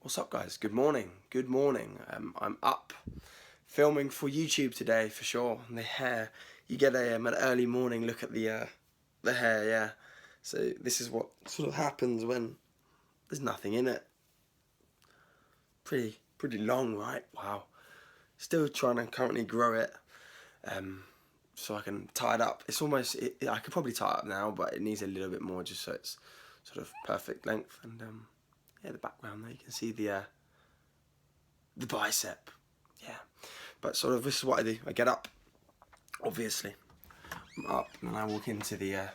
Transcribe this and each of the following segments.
What's up, guys? Good morning. Good morning. I'm up filming for YouTube today for sure. And the hair, you get an early morning look at the hair, yeah. So this is what sort of happens when there's nothing in it. Pretty long, right? Wow. Still trying to currently grow it, so I can tie it up. It's almost I could probably tie it up now, but it needs a little bit more just so it's sort of perfect length. And yeah, the background there, you can see the bicep, yeah. But sort of this is what I do. I get up, obviously. I'm up and then I walk into the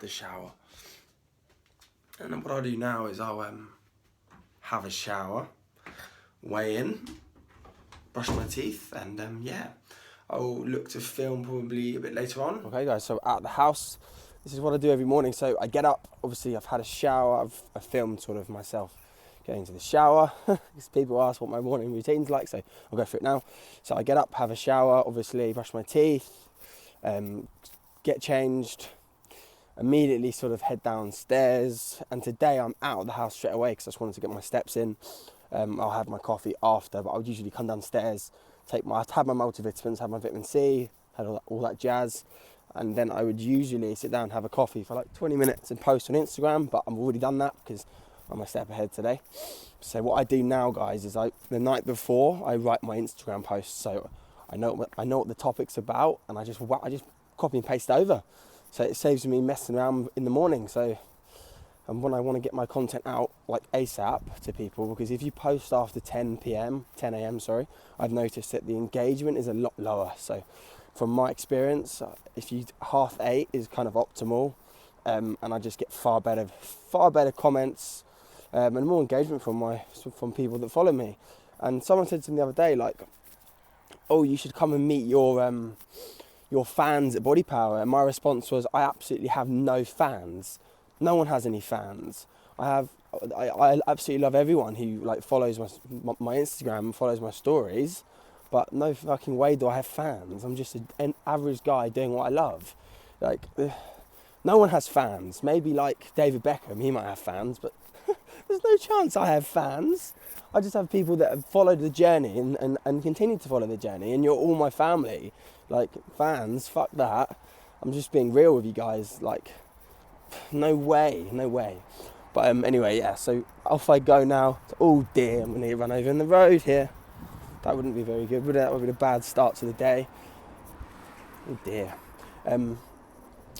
shower. And then what I'll do now is I'll have a shower, weigh in, brush my teeth, and yeah, I'll look to film probably a bit later on. Okay guys, so at the house, this is what I do every morning. So I get up, obviously I've had a shower, I've filmed sort of myself getting into the shower, because people ask what my morning routine's like, so I'll go through it now. So I get up, have a shower, obviously brush my teeth, get changed, immediately sort of head downstairs, and today I'm out of the house straight away because I just wanted to get my steps in. I'll have my coffee after, but I would usually come downstairs, have my multivitamins, have my vitamin C, had all that jazz, and then I would usually sit down and have a coffee for like 20 minutes and post on Instagram, but I've already done that because I'm a step ahead today. So what I do now, guys, is the night before I write my Instagram posts, so I know what the topic's about, and I just copy and paste over, so it saves me messing around in the morning. So and when I want to get my content out like ASAP to people, because if you post after 10 a.m. sorry, I've noticed that the engagement is a lot lower. So from my experience, if you 8:30 is kind of optimal, and I just get far better comments and more engagement from people that follow me. And someone said to me the other day, like, oh, you should come and meet your fans at Body Power. And my response was, I absolutely have no fans. No one has any fans. I absolutely love everyone who like follows my Instagram, follows my stories, but no fucking way do I have fans. I'm just an average guy doing what I love. Like, no one has fans. Maybe like David Beckham, he might have fans, but there's no chance I have fans. I just have people that have followed the journey and continue to follow the journey, and you're all my family. Like, fans, fuck that. I'm just being real with you guys. Like, no way. But anyway, yeah, so off I go now. Oh dear, I'm gonna get run over in the road here. That wouldn't be very good, would it? That would be a bad start to the day. Oh dear.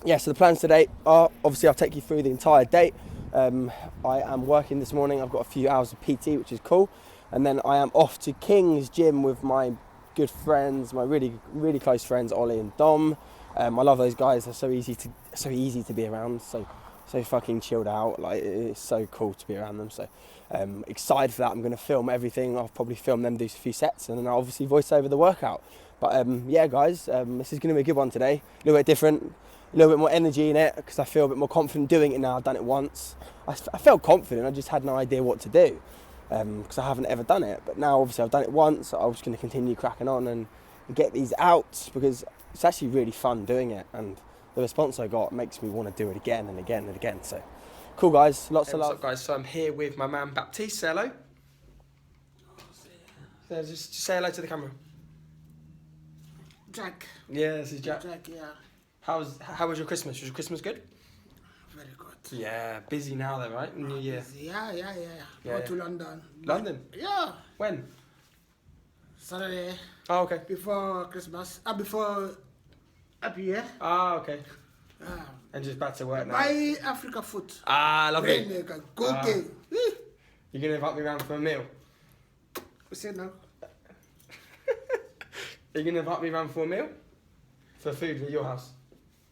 Yeah, so the plans today are, obviously I'll take you through the entire day. I am working this morning. I've got a few hours of PT, which is cool. And then I am off to King's Gym with my good friends, my really close friends, Ollie and Dom. I love those guys. They're so easy to be around. So fucking chilled out. Like, it's so cool to be around them. So excited for that. I'm going to film everything. I'll probably film them, do a few sets, and then I'll obviously voice over the workout. But yeah, guys, this is going to be a good one today. A little bit different, a little bit more energy in it because I feel a bit more confident doing it now. I've done it once. I felt confident. I just had no idea what to do because I haven't ever done it. But now, obviously, I've done it once. So I'm just going to continue cracking on and get these out because it's actually really fun doing it, and the response I got makes me want to do it again and again and again. So cool, guys. Lots of love. What's up, guys? So I'm here with my man Baptiste. Say hello. So just say hello to the camera. Jack. Yeah, this is Jack. Jack, yeah. How was your Christmas? Was your Christmas good? Very good. Yeah, busy now though, right? New Year. Busy. Yeah. Go to London. London? Yeah. When? Saturday. Oh, okay. Before Christmas. Before Happy Year. Ah, okay. And just back to work now. Buy Africa food. Ah, lovely. Cooking. You're going to invite me around for a meal? What's it now? Are you going to invite me around for a meal? For food at your house?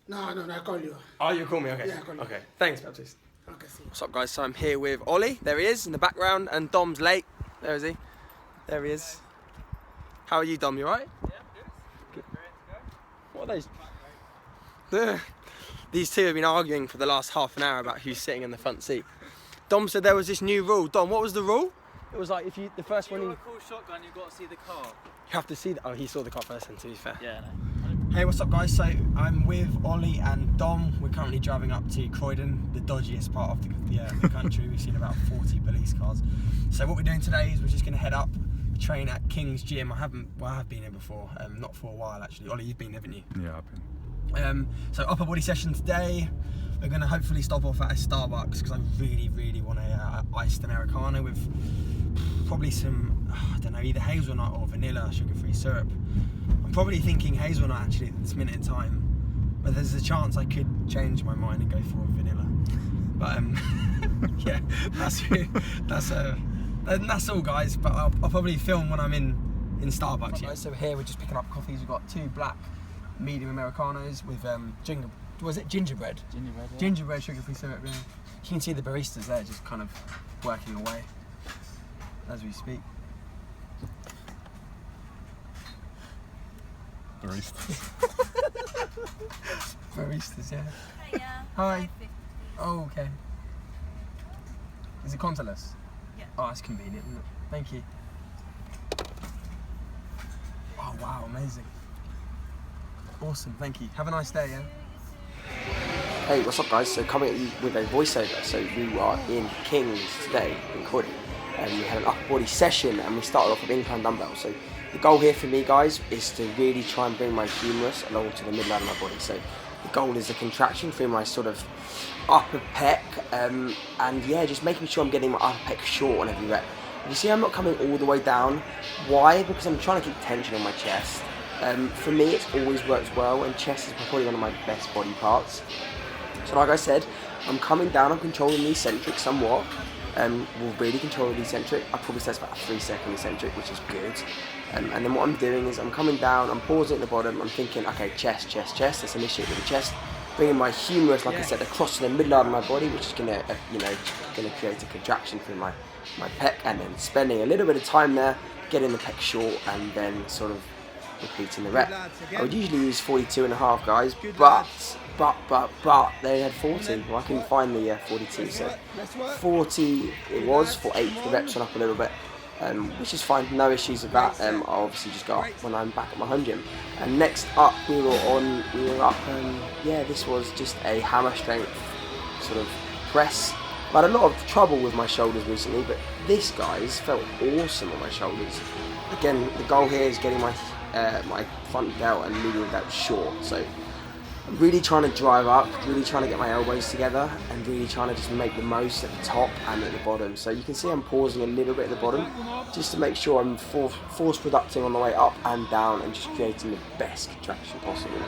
No, I call you. Oh, you call me? Okay. Yeah, I call you. Okay. Thanks, Baptiste. Okay, see you. What's up, guys? So I'm here with Ollie. There he is in the background. And Dom's late. There is he. There he is. How are you, Dom? You alright? Yeah, good. Ready to go? What are those? These two have been arguing for the last half an hour about who's sitting in the front seat. Dom said there was this new rule. Dom, what was the rule? It was like if you the first one you call shotgun, you've got to see the car. have to see. Oh, he saw the car first, then, to be fair. Yeah, no. Hey, what's up guys? So I'm with Ollie and Dom. We're currently driving up to Croydon, the dodgiest part of the country. We've seen about 40 police cars. So what we're doing today is we're just going to head up, train at King's Gym. I have been here before, not for a while actually. Ollie, you've been, haven't you? Yeah, I've been. So upper body session today. We're going to hopefully stop off at a Starbucks because I really want a iced Americano with probably some, I don't know, either hazelnut or vanilla sugar-free syrup. I'm probably thinking hazelnut actually at this minute in time, but there's a chance I could change my mind and go for vanilla. But yeah, that's all guys. But I'll probably film when I'm in Starbucks. Yeah. So here we're just picking up coffees. We've got 2 black medium Americanos with gingerbread. Gingerbread, yeah. Gingerbread sugar-free syrup. Yeah. You can see the baristas there just kind of working away as we speak. Baristas. Baristas, yeah. Yeah. Hi. Oh, okay. Is it contactless? Yeah. Oh, that's convenient, isn't it? Thank you. Oh, wow, amazing. Awesome, thank you. Have a nice day, yeah? Hey, what's up guys? So coming at you with a voiceover. So we are in King's today in Croydon. And we had an upper body session and we started off with incline dumbbells. So the goal here for me guys is to really try and bring my humerus along to the midline of my body. So the goal is the contraction through my sort of upper pec and yeah, just making sure I'm getting my upper pec short on every rep. You see I'm not coming all the way down. Why? Because I'm trying to keep tension on my chest. For me it's always worked well and chest is probably one of my best body parts. So like I said, I'm coming down, I'm controlling the eccentric somewhat. We'll really control the eccentric. I probably said it's about a 3-second eccentric, which is good. And then what I'm doing is I'm coming down, I'm pausing at the bottom, I'm thinking, okay, chest, let's initiate with the chest. Bringing my humerus, like I said, across to the midline of my body, which is gonna, gonna create a contraction through my pec, and then spending a little bit of time there, getting the pec short, and then sort of repeating the rep. I would usually use 42.5 guys, but they had 40. Well, I couldn't find the 42, so 40 it was for 8. The reps went up a little bit, which is fine, no issues with that. I'll obviously just go up when I'm back at my home gym. And next up, we were up, yeah, this was just a hammer strength sort of press. I had a lot of trouble with my shoulders recently, but this, guys, felt awesome on my shoulders. Again, the goal here is getting my my front delt and medial delt short. So I'm really trying to drive up, really trying to get my elbows together, and really trying to just make the most at the top and at the bottom. So you can see I'm pausing a little bit at the bottom, just to make sure I'm force producting on the way up and down, and just creating the best contraction possible.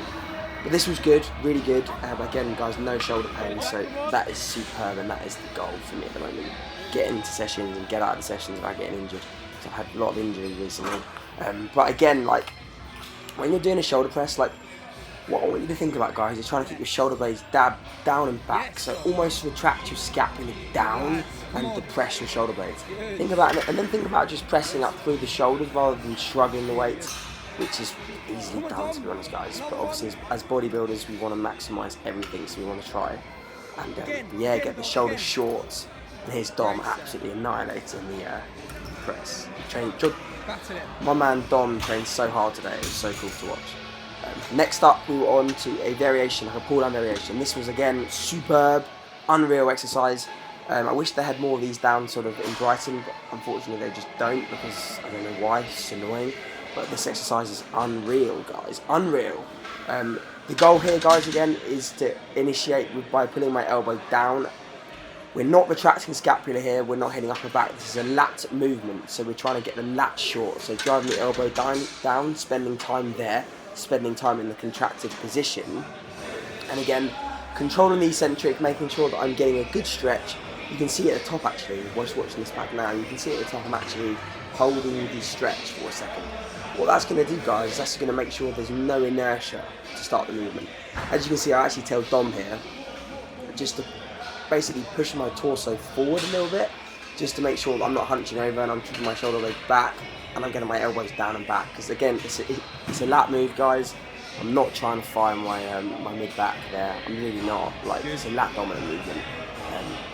But this was good, really good. Again, guys, no shoulder pain, so that is superb, and that is the goal for me at the moment. Get into sessions and get out of the sessions without getting injured. So I've had a lot of injuries recently. But again, like, when you're doing a shoulder press, like, what I want you to think about, guys, is trying to keep your shoulder blades down and back, so almost retract your scapula down and depress your shoulder blades. Think about it, and then think about just pressing up through the shoulders rather than shrugging the weight, which is easily done, to be honest, guys. But obviously, as bodybuilders, we want to maximise everything, so we want to try and yeah, get the shoulders short. And here's Dom absolutely annihilating the press. My man Dom trained so hard today, it was so cool to watch. Next up, we were on to a variation, like a pull down variation. This was again superb, unreal exercise. I wish they had more of these down sort of in Brighton, but unfortunately they just don't, because I don't know why, it's just annoying. But this exercise is unreal, guys, unreal. The goal here, guys, again, is to initiate by pulling my elbow down. We're not retracting scapula here, we're not hitting upper back. This is a lat movement, so we're trying to get the lat short. So driving the elbow down, spending time there, spending time in the contracted position. And again, controlling the eccentric, making sure that I'm getting a good stretch. You can see at the top, actually, whilst watching this back now, you can see at the top I'm actually holding the stretch for a second. What that's going to do, guys, is that's going to make sure there's no inertia to start the movement. As you can see, I actually tell Dom here just to basically push my torso forward a little bit, just to make sure that I'm not hunching over and I'm keeping my shoulder blade back and I'm getting my elbows down and back. Because again, it's a lat move, guys. I'm not trying to fire my mid back there. I'm really not. Like, it's a lat dominant movement.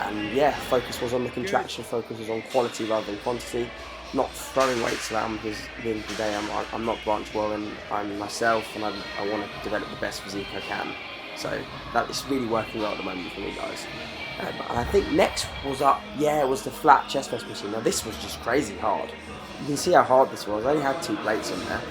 And yeah, focus was on the contraction. Focus was on quality rather than quantity. not throwing weights around, because at the end of the day I'm not Branch Warren, I'm myself, and I want to develop the best physique I can. So that is really working well at the moment for me, guys. And I think next was it was the flat chest press machine. Now this was just crazy hard. You can see how hard this was. I only had 2 plates on there.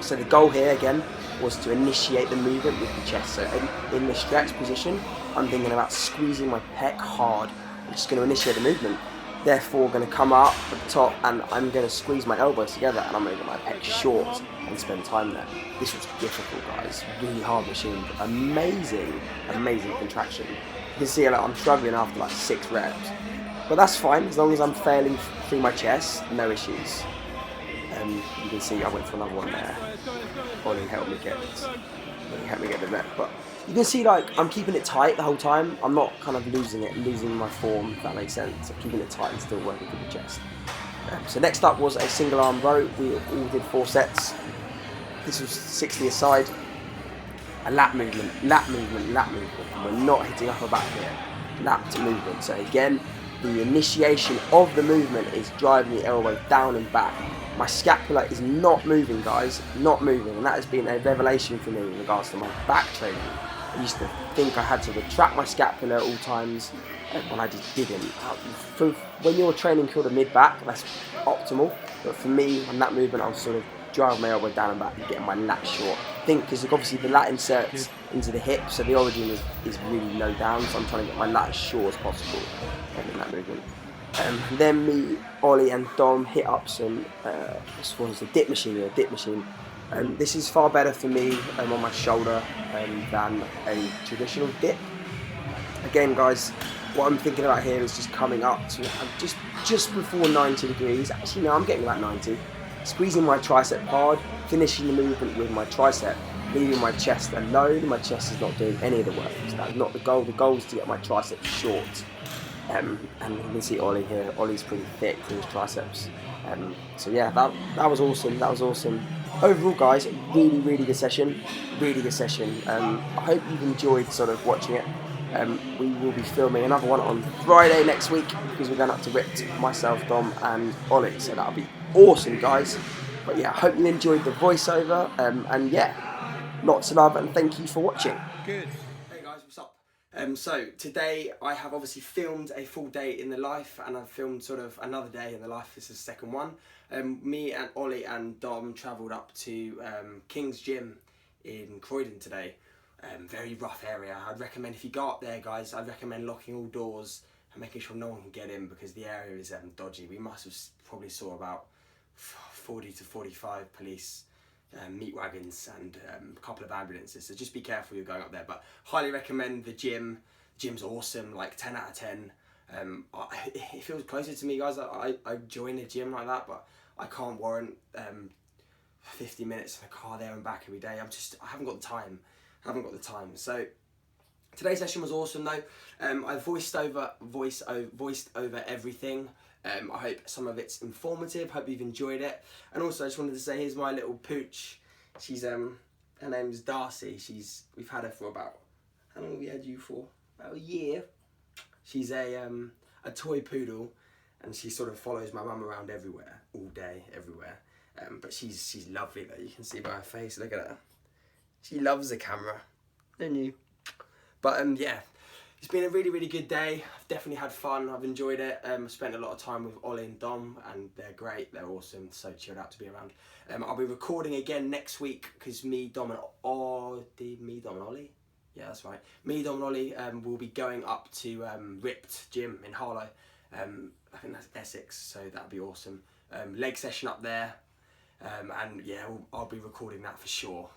So the goal here again was to initiate the movement with the chest. So in the stretch position, I'm thinking about squeezing my pec hard, which is going to initiate the movement. Therefore, going to come up at the top, and I'm going to squeeze my elbows together, and I'm going to get my pec short and spend time there. This was difficult, guys. Really hard machine. Amazing, amazing contraction. You can see like, I'm struggling after like 6 reps, but that's fine as long as I'm failing through my chest. No issues. You can see I went for another one there. Ollie helped me get the rep, but you can see like I'm keeping it tight the whole time. I'm not kind of losing my form, if that makes sense. I'm keeping it tight and still working through the chest. So next up was a single arm row. We all did 4 sets. This was 60 aside. A lap movement. We're not hitting upper back here. Lap to movement. So again, the initiation of the movement is driving the elbow down and back. My scapula is not moving, guys, not moving, and that has been a revelation for me in regards to my back training. I used to think I had to retract my scapula at all times, when I just didn't. When you're training for the mid-back, that's optimal, but for me, on that movement, I was sort of driving my elbow down and back and getting my lat short. I think because obviously the lat inserts into the hip, so the origin is really low down, so I'm trying to get my lat as short as possible in that movement. Then me, Ollie and Dom hit up some, this was a dip machine. This is far better for me on my shoulder than a traditional dip. Again, guys, what I'm thinking about here is just coming up to just before 90 degrees. Actually, no, I'm getting about 90. Squeezing my tricep hard, finishing the movement with my tricep, leaving my chest alone. My chest is not doing any of the work. That's not the goal. The goal is to get my triceps short. And you can see Ollie here. Ollie's pretty thick for his triceps. So yeah, that was awesome. Overall, guys, really good session. I hope you've enjoyed sort of watching it. We will be filming another one on Friday next week because we're going up to Ripped, myself, Dom, and Ollie. So that'll be awesome, guys. But yeah, I hope you enjoyed the voiceover. And yeah, lots of love and thank you for watching. Good. Hey guys, what's up? So today I have obviously filmed a full day in the life, and I've filmed sort of another day in the life. This is the second one. Me and Ollie and Dom travelled up to King's Gym in Croydon today. Very rough area. I'd recommend, if you go up there, guys, I'd recommend locking all doors and making sure no one can get in, because the area is dodgy. We must have probably saw about 40 to 45 police meat wagons and a couple of ambulances, so just be careful you're going up there. But highly recommend the gym. The gym's awesome, like 10 out of 10. It feels closer to me, guys. I join a gym like that, but I can't warrant 50 minutes in a car there and back every day. I haven't got the time. So today's session was awesome though. I voiced over everything. I hope some of it's informative. Hope you've enjoyed it. And also, I just wanted to say, here's my little pooch. She's her name's Darcy. We've had her for about, how long have we had you for? About a year. She's a toy poodle, and she sort of follows my mum around everywhere, all day, everywhere. But she's lovely though. You can see by her face. Look at her. She loves the camera, don't you? But yeah. It's been a really good day. I've definitely had fun. I've enjoyed it. I've spent a lot of time with Ollie and Dom, and they're great. They're awesome. So chilled out to be around. I'll be recording again next week because me, Dom, and Ollie. Yeah, that's right. Me, Dom, and Ollie will be going up to Ripped Gym in Harlow. I think that's Essex. So that'll be awesome. Leg session up there, and yeah, I'll be recording that for sure.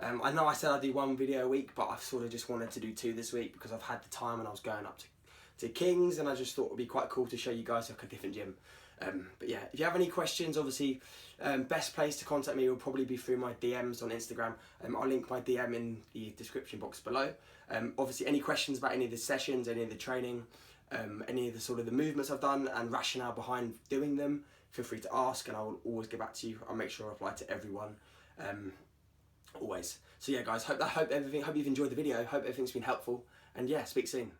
I know I said I'd do 1 video a week, but I've sort of just wanted to do 2 this week because I've had the time and I was going up to King's, and I just thought it would be quite cool to show you guys like a different gym. But yeah, if you have any questions, obviously, best place to contact me will probably be through my DMs on Instagram. I'll link my DM in the description box below. Obviously, any questions about any of the sessions, any of the training, any of the sort of the movements I've done and rationale behind doing them, feel free to ask and I will always get back to you. I'll make sure I reply to everyone. Always. So yeah, guys, hope you've enjoyed the video. Hope everything's been helpful, and yeah, speak soon.